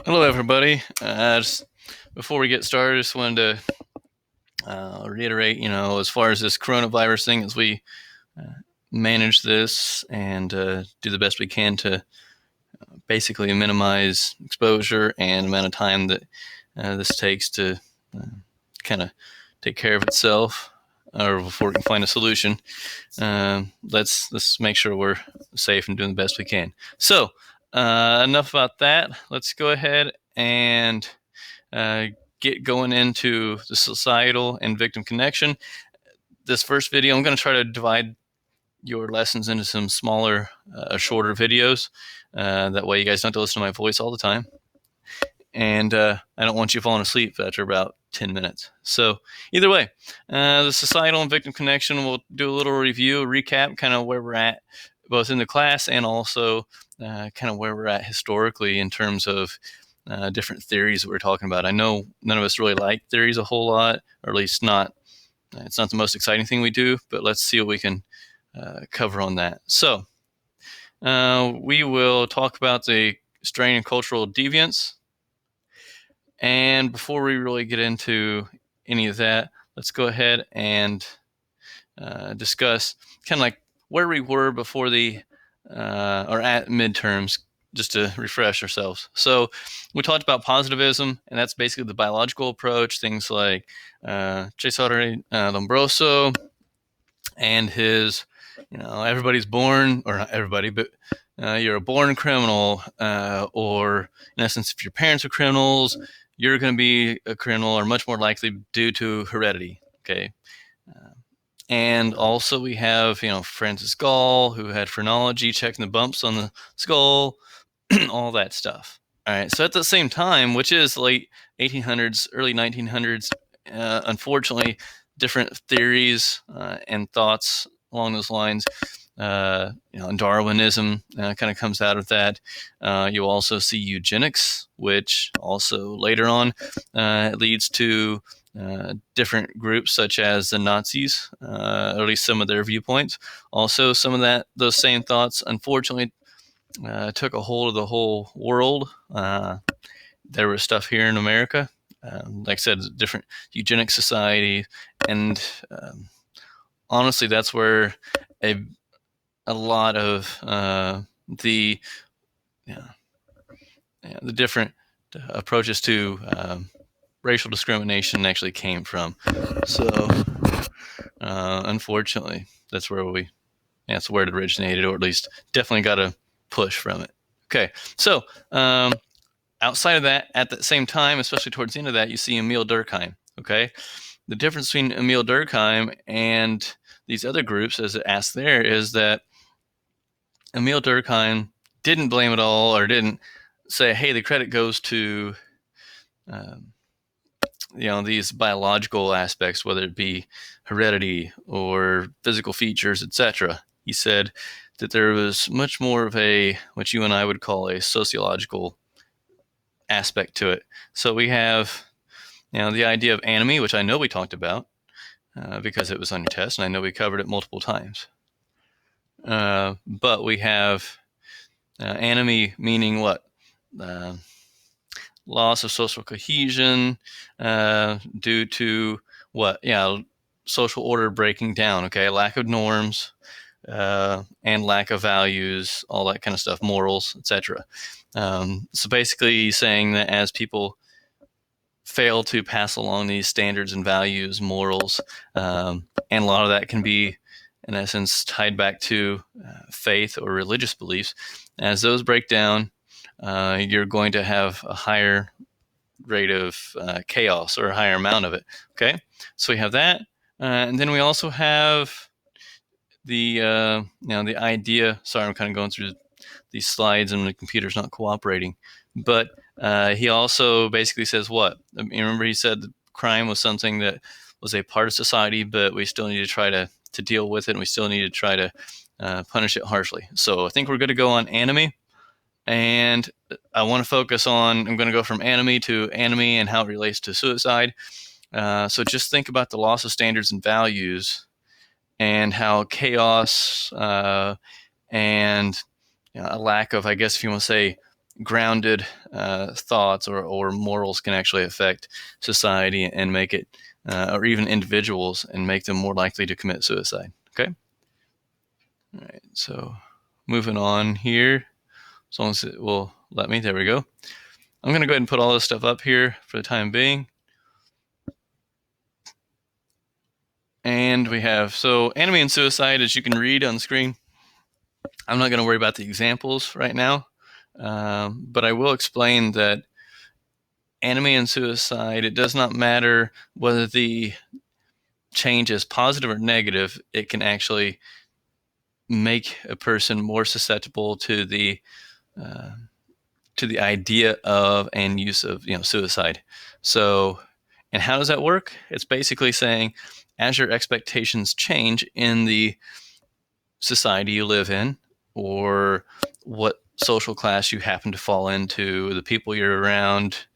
Hello, everybody. Just before we get started, just wanted to reiterate, as far as this coronavirus thing, as we uh, manage this and do the best we can to basically minimize exposure and amount of time that this takes to uh, kind of take care of itself, or before we can find a solution. Let's make sure we're safe and doing the best we can. So, enough about that. Let's go ahead and uh, get going into the societal and victim connection. This first video, I'm going to try to divide your lessons into some smaller, shorter videos. That way, you guys don't have to listen to my voice all the time. And I don't want you falling asleep after about 10 minutes. So, either way, the societal and victim connection, we'll do a little review, recap, kind of where we're at, both in the class and also kind of where we're at historically in terms of different theories that we're talking about. I know none of us really like theories a whole lot, or at least not. It's not the most exciting thing we do, but let's see what we can cover on that. So we will talk about the strain and cultural deviance. And before we really get into any of that, let's go ahead and discuss kind of like where we were before the or at midterms, just to refresh ourselves. So we talked about positivism, and that's basically the biological approach. Things like Cesare Lombroso and his, everybody's born, or not everybody, but you're a born criminal, or in essence, if your parents are criminals, you're going to be a criminal, or much more likely due to heredity. Okay. And also we have, Francis Gall, who had phrenology, checking the bumps on the skull, all that stuff. All right. So at the same time, which is late 1800s, early 1900s, unfortunately, different theories and thoughts along those lines. Darwinism kind of comes out of that. You also see eugenics, which also later on leads to different groups such as the Nazis, or at least some of their viewpoints. Also, some of those same thoughts, unfortunately, took a hold of the whole world. There was stuff here in America, like I said, different eugenic society, and honestly, that's where a lot of the yeah, the different approaches to racial discrimination actually came from. So, unfortunately, that's where it originated, or at least definitely got a push from it. Okay, so outside of that, at the same time, especially towards the end of that, you see Emile Durkheim. Okay, the difference between Emile Durkheim and these other groups, as it asks there, is that Emile Durkheim didn't blame it all, or didn't say, "Hey, the credit goes to um, these biological aspects, whether it be heredity or physical features, etc." He said that there was much more of a, what you and I would call, a sociological aspect to it. So we have, the idea of anomie, which I know we talked about because it was on your test, and I know we covered it multiple times. But we have anomie meaning what? Uh, Loss of social cohesion due to what? Yeah, social order breaking down. Okay, lack of norms and lack of values, all that kind of stuff, morals, etc. So basically, saying that as people fail to pass along these standards and values, morals, and a lot of that can be, in essence, tied back to faith or religious beliefs. As those break down, you're going to have a higher rate of chaos, or a higher amount of it. Okay, so we have that, and then we also have the idea. Sorry, I'm kind of going through these slides and the computer's not cooperating. But he also basically says what? I mean, remember, he said that crime was something that was a part of society, but we still need to try to deal with it, and we still need to try to punish it harshly. So I think we're going to go on anomie. And I want to focus on, I'm going to go from anomie to anomie and how it relates to suicide. So just think about the loss of standards and values, and how chaos and a lack of, I guess if you want to say, grounded thoughts or morals can actually affect society and make it, or even individuals, and make them more likely to commit suicide. Okay. All right. So moving on here, as long as it will let me. There we go. I'm going to go ahead and put all this stuff up here for the time being. And we have, so anomie and suicide, as you can read on the screen. I'm not going to worry about the examples right now, but I will explain that anomie and suicide, it does not matter whether the change is positive or negative. It can actually make a person more susceptible to the idea of and use of suicide. So, and how does that work? It's basically saying, as your expectations change in the society you live in, or what social class you happen to fall into, the people you're around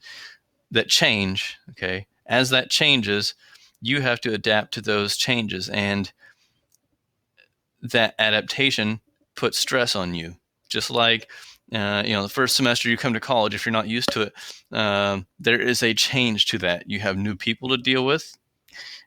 that change, okay, as that changes, you have to adapt to those changes, and that adaptation puts stress on you. Just like the first semester you come to college, if you're not used to it, there is a change to that. You have new people to deal with.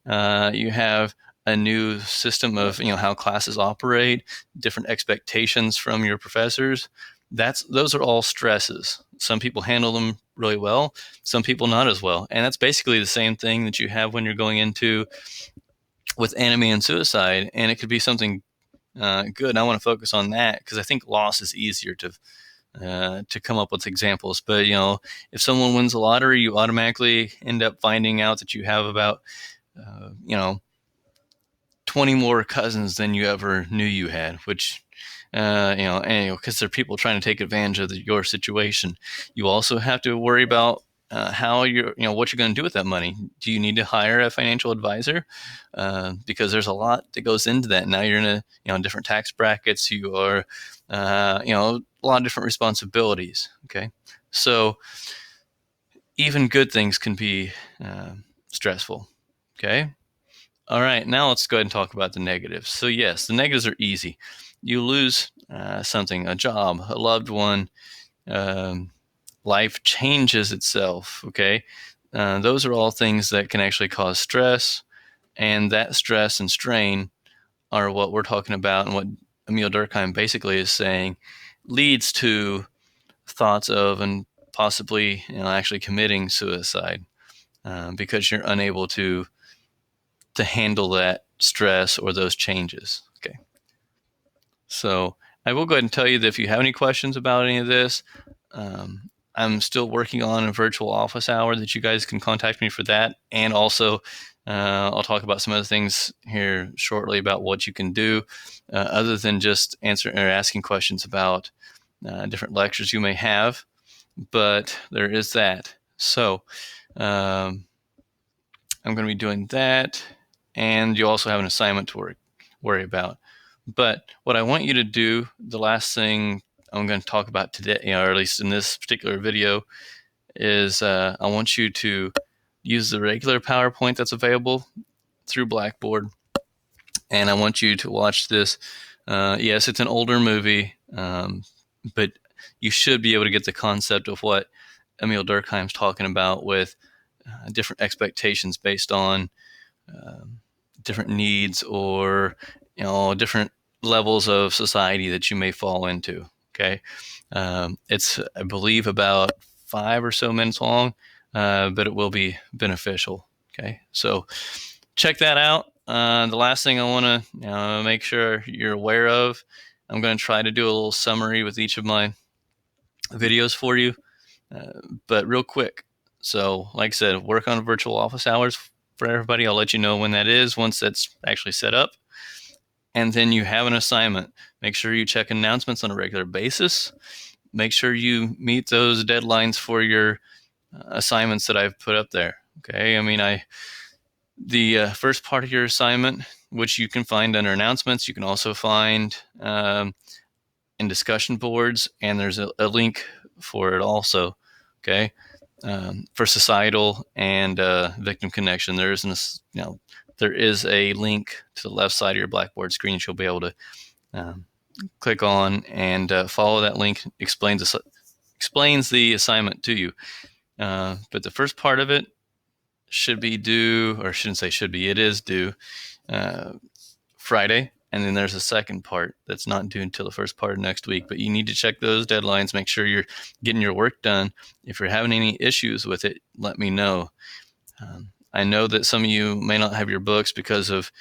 You have a new system of how classes operate, different expectations from your professors. Those are all stresses. Some people handle them really well, some people not as well. And that's basically the same thing that you have when you're going into with anomie and suicide. And it could be something good. And I want to focus on that because I think loss is easier to come up with examples. But if someone wins the lottery, you automatically end up finding out that you have about 20 more cousins than you ever knew you had, which because there are people trying to take advantage of your situation. You also have to worry about how what you're going to do with that money. Do you need to hire a financial advisor? Because there's a lot that goes into that. Now you're in different tax brackets. You are, a lot of different responsibilities. Okay, so even good things can be stressful. Okay. All right, now let's go ahead and talk about the negatives. So yes, the negatives are easy. You lose something, a job, a loved one, life changes itself, okay? Those are all things that can actually cause stress, and that stress and strain are what we're talking about, and what Emil Durkheim basically is saying leads to thoughts of and possibly actually committing suicide because you're unable to handle that stress or those changes. Okay. So I will go ahead and tell you that if you have any questions about any of this, I'm still working on a virtual office hour that you guys can contact me for that. And also, I'll talk about some other things here shortly about what you can do other than just answering or asking questions about different lectures you may have. But there is that. So I'm going to be doing that. And you also have an assignment to worry about. But what I want you to do, the last thing I'm going to talk about today, or at least in this particular video, is I want you to use the regular PowerPoint that's available through Blackboard. And I want you to watch this. Yes, it's an older movie, but you should be able to get the concept of what Emil Durkheim's talking about with different expectations based on different needs or different levels of society that you may fall into. Okay, it's I believe about 5 or so minutes long, but it will be beneficial. Okay, so check that out. The last thing I want to make sure you're aware of, I'm going to try to do a little summary with each of my videos for you, but real quick. So like I said, work on virtual office hours for everybody. I'll let you know when that is once that's actually set up. And then you have an assignment. Make sure you check announcements on a regular basis. Make sure you meet those deadlines for your assignments that I've put up there. Okay, I mean, the first part of your assignment, which you can find under announcements, you can also find in discussion boards, and there's a link for it also. Okay, for societal and victim connection, there is a link to the left side of your Blackboard screen that you'll be able to click on and follow that link. Explains explains the assignment to you. But the first part of it should be due, or I shouldn't say should be, it is due Friday. And then there's a second part that's not due until the first part of next week. But you need to check those deadlines, make sure you're getting your work done. If you're having any issues with it, let me know. I know that some of you may not have your books because of,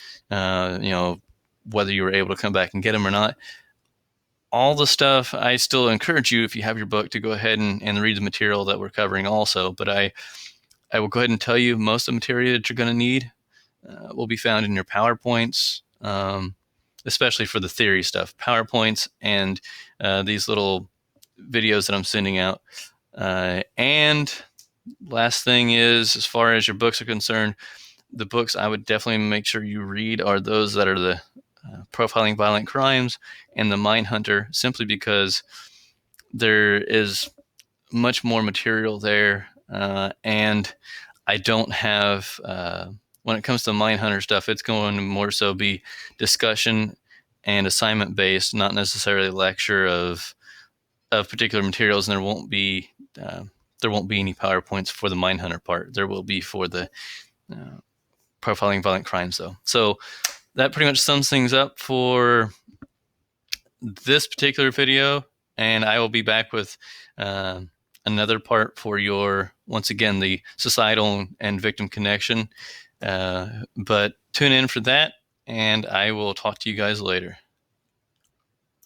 whether you were able to come back and get them or not. All the stuff, I still encourage you, if you have your book, to go ahead and read the material that we're covering also. But I will go ahead and tell you most of the material that you're going to need will be found in your PowerPoints, especially for the theory stuff. PowerPoints and these little videos that I'm sending out. And last thing is, as far as your books are concerned, the books I would definitely make sure you read are those that are the Profiling Violent Crimes and the Mindhunter, simply because there is much more material there. And I don't have, when it comes to Mindhunter stuff, it's going to more so be discussion and assignment based, not necessarily lecture of particular materials. And there won't be any PowerPoints for the Mindhunter part. There will be for the Profiling Violent Crimes, though. So that pretty much sums things up for this particular video, and I will be back with another part for once again, the societal and victim connection. But tune in for that, and I will talk to you guys later.